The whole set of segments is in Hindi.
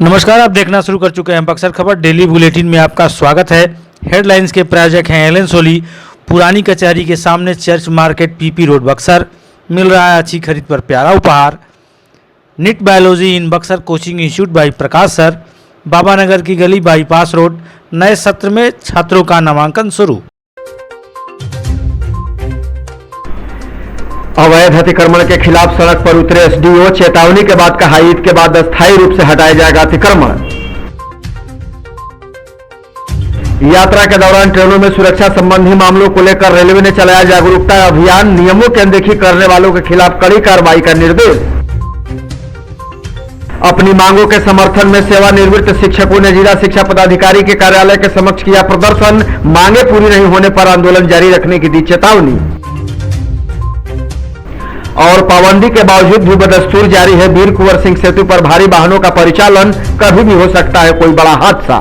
नमस्कार, आप देखना शुरू कर चुके हैं बक्सर खबर डेली बुलेटिन में आपका स्वागत है। हेडलाइंस के प्रायोजक हैं एलन सोली। पुरानी कचहरी के सामने church market PP road Buxar. मिल रहा है अच्छी खरीद पर प्यारा उपहार। NEET biology in Buxar coaching institute by Prakash sir. Baba Nagar की गली बाईपास रोड। नए सत्र में छात्रों का नामांकन शुरू। अवैध अतिक्रमण के खिलाफ सड़क पर उतरे एसडीओ। चेतावनी के बाद कहा ईद के बाद अस्थायी रूप से हटाया जाएगा अतिक्रमण। यात्रा के दौरान ट्रेनों में सुरक्षा संबंधी मामलों को लेकर रेलवे ने चलाया जागरूकता अभियान। नियमों की अनदेखी करने वालों के खिलाफ कड़ी कार्रवाई का निर्देश। अपनी मांगों के समर्थन में सेवानिवृत्त शिक्षकों ने जिला शिक्षा पदाधिकारी के कार्यालय के समक्ष किया प्रदर्शन। मांगे पूरी नहीं होने पर आंदोलन जारी रखने की दी चेतावनी। और पाबंदी के बावजूद भी बदस्तूर जारी है वीर कुंवर सिंह सेतु पर भारी वाहनों का परिचालन। कभी भी हो सकता है कोई बड़ा हादसा।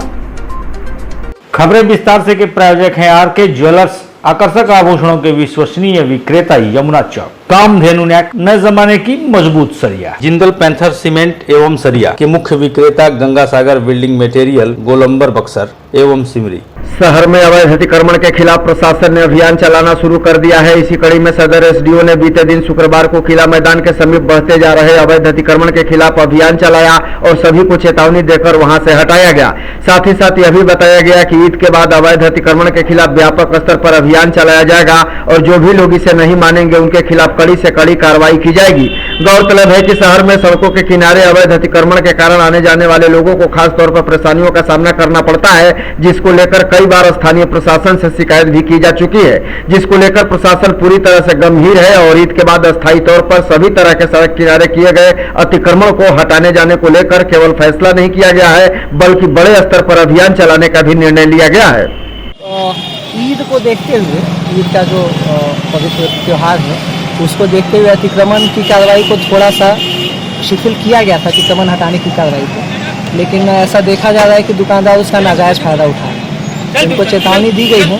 खबरें विस्तार से के प्रायोजक हैं आरके ज्वेलर्स। आकर्षक आभूषणों के विश्वसनीय विक्रेता यमुना चौक। कामधेनु नेट नए जमाने की मजबूत सरिया। जिंदल पैंथर सीमेंट एवं सरिया के मुख्य विक्रेता गंगा सागर बिल्डिंग मटेरियल, गोलंबर बक्सर एवं सिमरी। शहर में अवैध अतिक्रमण के खिलाफ प्रशासन ने अभियान चलाना शुरू कर दिया है। इसी कड़ी में सदर एसडीओ ने बीते दिन शुक्रवार को किला मैदान के समीप बढ़ते जा रहे अवैध अतिक्रमण के खिलाफ अभियान चलाया और सभी को चेतावनी देकर वहां से हटाया गया। साथ ही साथ यह भी बताया गया कि ईद के बाद अवैध अतिक्रमण के खिलाफ व्यापक स्तर पर अभियान चलाया जाएगा और जो भी लोग इसे नहीं मानेंगे उनके खिलाफ कड़ी से कड़ी कार्रवाई की जाएगी। गौरतलब है कि शहर में सड़कों के किनारे अवैध अतिक्रमण के कारण आने जाने वाले लोगों को खास तौर पर परेशानियों का सामना करना पड़ता है, जिसको लेकर कई बार स्थानीय प्रशासन से शिकायत भी की जा चुकी है, जिसको लेकर प्रशासन पूरी तरह से गंभीर है और ईद के बाद अस्थायी तौर पर सभी तरह के सड़क किनारे किए गए अतिक्रमण को हटाने जाने को लेकर केवल फैसला नहीं किया गया है बल्कि बड़े स्तर पर अभियान चलाने का भी निर्णय लिया गया है। ईद को देखते हुए, ईद का जो पवित्र त्यौहार है उसको देखते हुए अतिक्रमण की कार्रवाई को थोड़ा सा शिथिल किया गया था, अतिक्रमण हटाने की कार्रवाई को, लेकिन ऐसा देखा जा रहा है कि दुकानदार उसका नाजायज़ फायदा उठा रहे हैं। उनको चेतावनी दी गई है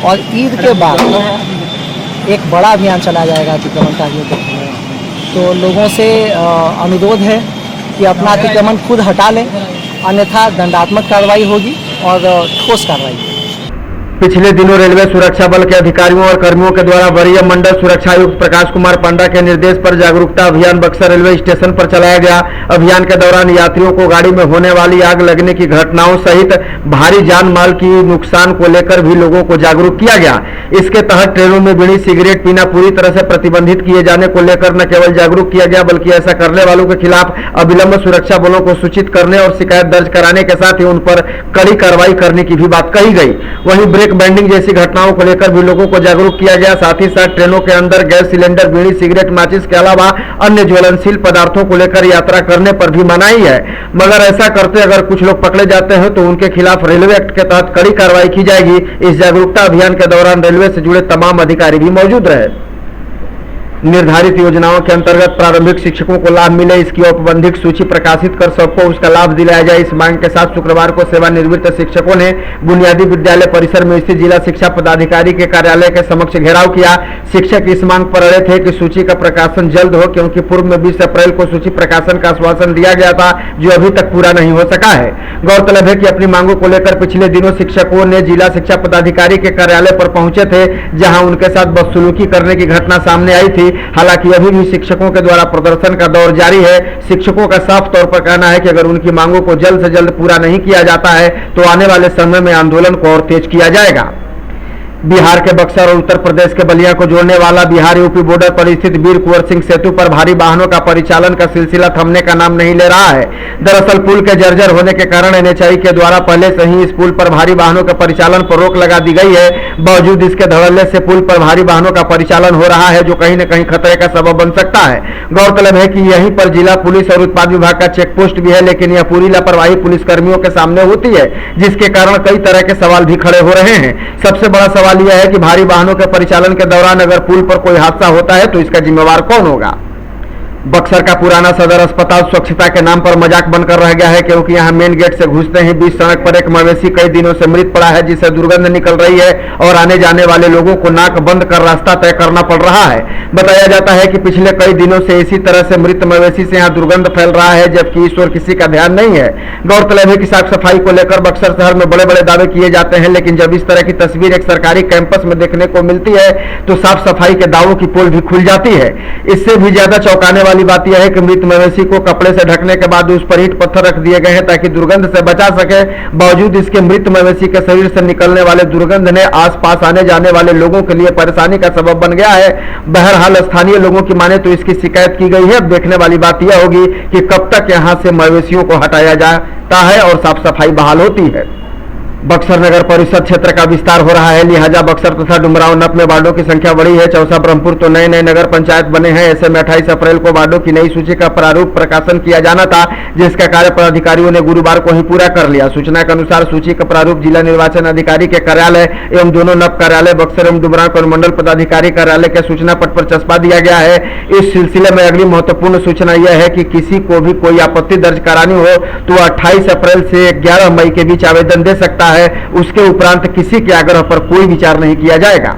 और ईद के बाद एक बड़ा अभियान चलाया जाएगा अतिक्रमणकारियों के खिलाफ। तो लोगों से अनुरोध है कि अपना अतिक्रमण खुद हटा लें, अन्यथा दंडात्मक कार्रवाई होगी और ठोस कार्रवाई होगी। पिछले दिनों रेलवे सुरक्षा बल के अधिकारियों और कर्मियों के द्वारा वरीय मंडल सुरक्षा आयुक्त प्रकाश कुमार पांडा के निर्देश पर जागरूकता अभियान बक्सर रेलवे स्टेशन पर चलाया गया। अभियान के दौरान यात्रियों को गाड़ी में होने वाली आग लगने की घटनाओं सहित भारी जान माल की नुकसान को लेकर भी लोगों को जागरूक किया गया। इसके तहत ट्रेनों में बीड़ी सिगरेट पीना पूरी तरह से प्रतिबंधित किए जाने को लेकर न केवल जागरूक किया गया बल्कि ऐसा करने वालों के खिलाफ अविलंब सुरक्षा बलों को सूचित करने और शिकायत दर्ज कराने के साथ ही उन पर कड़ी कार्रवाई करने की भी बात कही गई। वहीं ब्रेक बैंडिंग जैसी घटनाओं को लेकर भी लोगों को जागरूक किया गया। साथ ही साथ ट्रेनों के अंदर गैस सिलेंडर, बीड़ी सिगरेट, माचिस के अलावा अन्य ज्वलनशील पदार्थों को लेकर यात्रा करने पर भी मनाही है, मगर ऐसा करते अगर कुछ लोग पकड़े जाते हैं तो उनके खिलाफ रेलवे एक्ट के तहत कड़ी कार्रवाई की जाएगी। इस जागरूकता अभियान के दौरान रेलवे से जुड़े तमाम अधिकारी भी मौजूद रहे। निर्धारित योजनाओं के अंतर्गत प्रारंभिक शिक्षकों को लाभ मिले, इसकी औपबंधिक सूची प्रकाशित कर सबको उसका लाभ दिलाया जाए। इस मांग के साथ शुक्रवार को सेवानिवृत्त शिक्षकों ने बुनियादी विद्यालय परिसर में स्थित जिला शिक्षा पदाधिकारी के कार्यालय के समक्ष घेराव किया। शिक्षक इस मांग पर अड़े थे कि सूची का प्रकाशन जल्द हो, क्योंकि पूर्व में 20 अप्रैल को सूची प्रकाशन का आश्वासन दिया गया था जो अभी तक पूरा नहीं हो सका है। गौरतलब है कि अपनी मांगों को लेकर पिछले दिनों शिक्षकों ने जिला शिक्षा पदाधिकारी के कार्यालय पर पहुंचे थे, जहां उनके साथ बदसलूकी करने की घटना सामने आई थी। हालांकि अभी भी शिक्षकों के द्वारा प्रदर्शन का दौर जारी है। शिक्षकों का साफ तौर पर कहना है कि अगर उनकी मांगों को जल्द से जल्द पूरा नहीं किया जाता है तो आने वाले समय में आंदोलन को और तेज किया जाएगा। बिहार के बक्सर और उत्तर प्रदेश के बलिया को जोड़ने वाला बिहार यूपी बॉर्डर पर स्थित वीर कुंवर सिंह सेतु पर भारी वाहनों का परिचालन का सिलसिला थमने का नाम नहीं ले रहा है। दरअसल पुल के जर्जर होने के कारण एनएचआई के द्वारा पहले से ही इस पुल पर भारी वाहनों के परिचालन पर रोक लगा दी गई है। बावजूद इसके धड़ल्ले से पुल पर भारी वाहनों का परिचालन हो रहा है, जो कहीं न कहीं खतरे का सबब बन सकता है। गौरतलब है कि यहीं पर जिला पुलिस और उत्पाद विभाग का चेक पोस्ट भी है, लेकिन यह पूरी लापरवाही पुलिस कर्मियों के सामने होती है, जिसके कारण कई तरह के सवाल भी खड़े हो रहे हैं। सबसे बड़ा सवाल यह है कि भारी वाहनों के परिचालन के दौरान अगर पुल पर कोई हादसा होता है तो इसका जिम्मेवार कौन होगा। बक्सर का पुराना सदर अस्पताल स्वच्छता के नाम पर मजाक बनकर रह गया है, क्योंकि यहां मेन गेट से घुसते ही बीच सड़क पर एक मवेशी कई दिनों से मृत पड़ा है, जिससे दुर्गंध निकल रही है और आने जाने वाले लोगों को नाक बंद कर रास्ता तय करना पड़ रहा है। बताया जाता है कि पिछले कई दिनों से इसी तरह से मृत मवेशी से यहां दुर्गंध फैल रहा है, जबकि इस ओर किसी का ध्यान नहीं है। गौरतलब है कि साफ सफाई को लेकर बक्सर शहर में बड़े बड़े दावे किए जाते हैं, लेकिन जब इस तरह की तस्वीर एक सरकारी कैंपस में देखने को मिलती है तो साफ सफाई के दावों की पोल भी खुल जाती है। इससे भी ज्यादा चौंकाने वाली बात यह है कि मृत मवेशी को कपड़े से ढकने के बाद उस पर ईंट पत्थर रख दिए गए हैं ताकि दुर्गंध से बचा सके। बावजूद इसके मृत मवेशी के शरीर से निकलने वाले दुर्गंध ने आसपास आने जाने वाले लोगों के लिए परेशानी का सबब बन गया है। बहरहाल स्थानीय लोगों की माने तो इसकी शिकायत की गई है। अब देखने वाली बात यह होगी कि कब तक यहां से मवेशियों को हटाया जाता है और साफ सफाई बहाल होती है। बक्सर नगर परिषद क्षेत्र का विस्तार हो रहा है, लिहाजा बक्सर तथा डुमराव नप में वार्डों की संख्या बढ़ी है। चौसा ब्रह्मपुर तो नए नए नगर पंचायत बने हैं। ऐसे में 28 अप्रैल को वार्डों की नई सूची का प्रारूप प्रकाशन किया जाना था, जिसका कार्य पदाधिकारियों ने गुरुवार को ही पूरा कर लिया। सूचना के अनुसार सूची का प्रारूप जिला निर्वाचन अधिकारी के कार्यालय एवं दोनों नप कार्यालय बक्सर एवं डुमराव के अनुमंडल पदाधिकारी कार्यालय के सूचना पट पर चस्पा दिया गया है। इस सिलसिले में अगली महत्वपूर्ण सूचना यह है कि किसी को भी कोई आपत्ति दर्ज करानी हो तो 28 अप्रैल से 11 मई के बीच आवेदन दे सकता है। उसके उपरांत किसी के आग्रह पर कोई विचार नहीं किया जाएगा।